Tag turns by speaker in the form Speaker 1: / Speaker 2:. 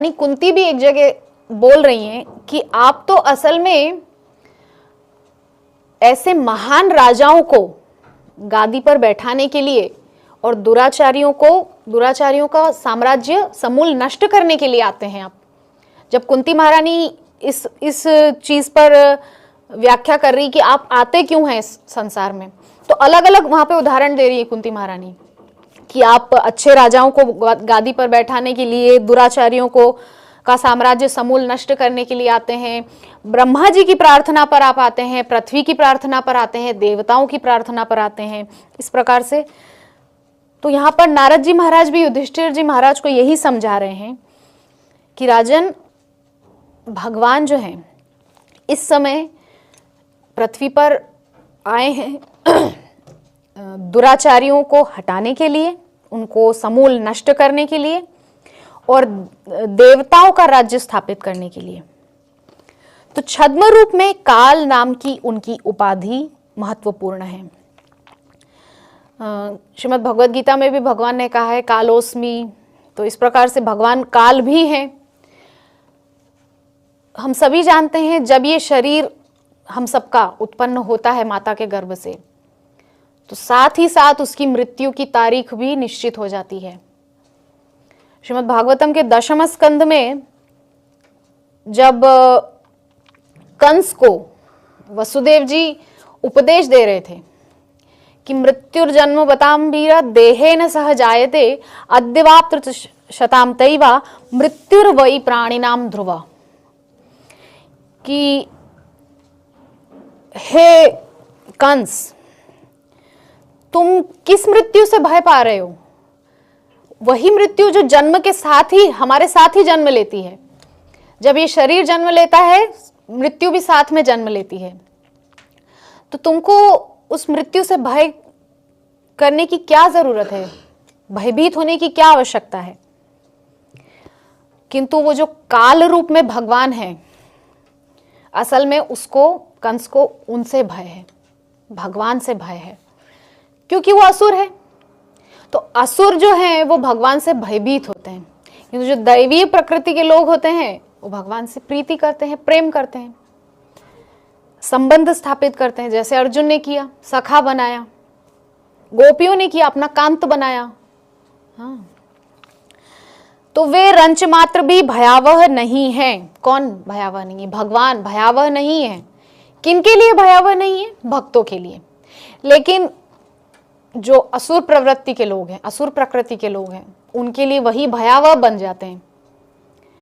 Speaker 1: नहीं, कुंती भी एक जगह बोल रही हैं कि आप तो असल में ऐसे महान राजाओं को गादी पर बैठाने के लिए और दुराचारियों का साम्राज्य समूल नष्ट करने के लिए आते हैं आप। जब कुंती महारानी इस चीज पर व्याख्या कर रही कि आप आते क्यों हैं इस संसार में, तो अलग अलग वहां पे उदाहरण दे रही है कुंती महारानी कि आप अच्छे राजाओं को गादी पर बैठाने के लिए, दुराचारियों को का साम्राज्य समूल नष्ट करने के लिए आते हैं, ब्रह्मा जी की प्रार्थना पर आप आते हैं, पृथ्वी की प्रार्थना पर आते हैं, देवताओं की प्रार्थना पर आते हैं, इस प्रकार से। तो यहाँ पर नारद जी महाराज भी युधिष्ठिर जी महाराज को यही समझा रहे हैं कि राजन, भगवान जो हैं इस समय पृथ्वी पर आए हैं दुराचारियों को हटाने के लिए, उनको समूल नष्ट करने के लिए और देवताओं का राज्य स्थापित करने के लिए। तो छद्म रूप में काल नाम की उनकी उपाधि महत्वपूर्ण है। श्रीमद् भगवद गीता में भी भगवान ने कहा है कालोस्मि, तो इस प्रकार से भगवान काल भी हैं। हम सभी जानते हैं जब ये शरीर हम सबका उत्पन्न होता है माता के गर्भ से, तो साथ ही साथ उसकी मृत्यु की तारीख भी निश्चित हो जाती है। श्रीमद् भागवतम के 10वें स्कंद में जब कंस को वसुदेव जी उपदेश दे रहे थे कि मृत्युर्जन्म बताम वीर देहेन सह जायते अद्यवाप्त शताम तैवा मृत्युर्वै प्राणिनाम ध्रुव, कि हे कंस, तुम किस मृत्यु से भय पा रहे हो? वही मृत्यु जो जन्म के साथ ही, हमारे साथ ही जन्म लेती है। जब ये शरीर जन्म लेता है, मृत्यु भी साथ में जन्म लेती है। तो तुमको उस मृत्यु से भय करने की क्या जरूरत है? भयभीत होने की क्या आवश्यकता है? किंतु वो जो काल रूप में भगवान है, असल में उसको, कंस को उनसे भय है, भगवान से भय है, क्योंकि वो असुर है। तो असुर जो हैं वो भगवान से भयभीत होते हैं, किंतु जो दैवीय प्रकृति के लोग होते हैं वो भगवान से प्रीति करते हैं, प्रेम करते हैं, संबंध स्थापित करते हैं। जैसे अर्जुन ने किया, सखा बनाया, गोपियों ने किया, अपना कांत बनाया। हाँ, तो वे रंच मात्र भी भयावह नहीं है। कौन भयावह नहीं है? भगवान भयावह नहीं है। किनके लिए भयावह नहीं है? भक्तों के लिए। लेकिन जो असुर प्रवृत्ति के लोग हैं, असुर प्रकृति के लोग हैं, उनके लिए वही भयावह बन जाते हैं।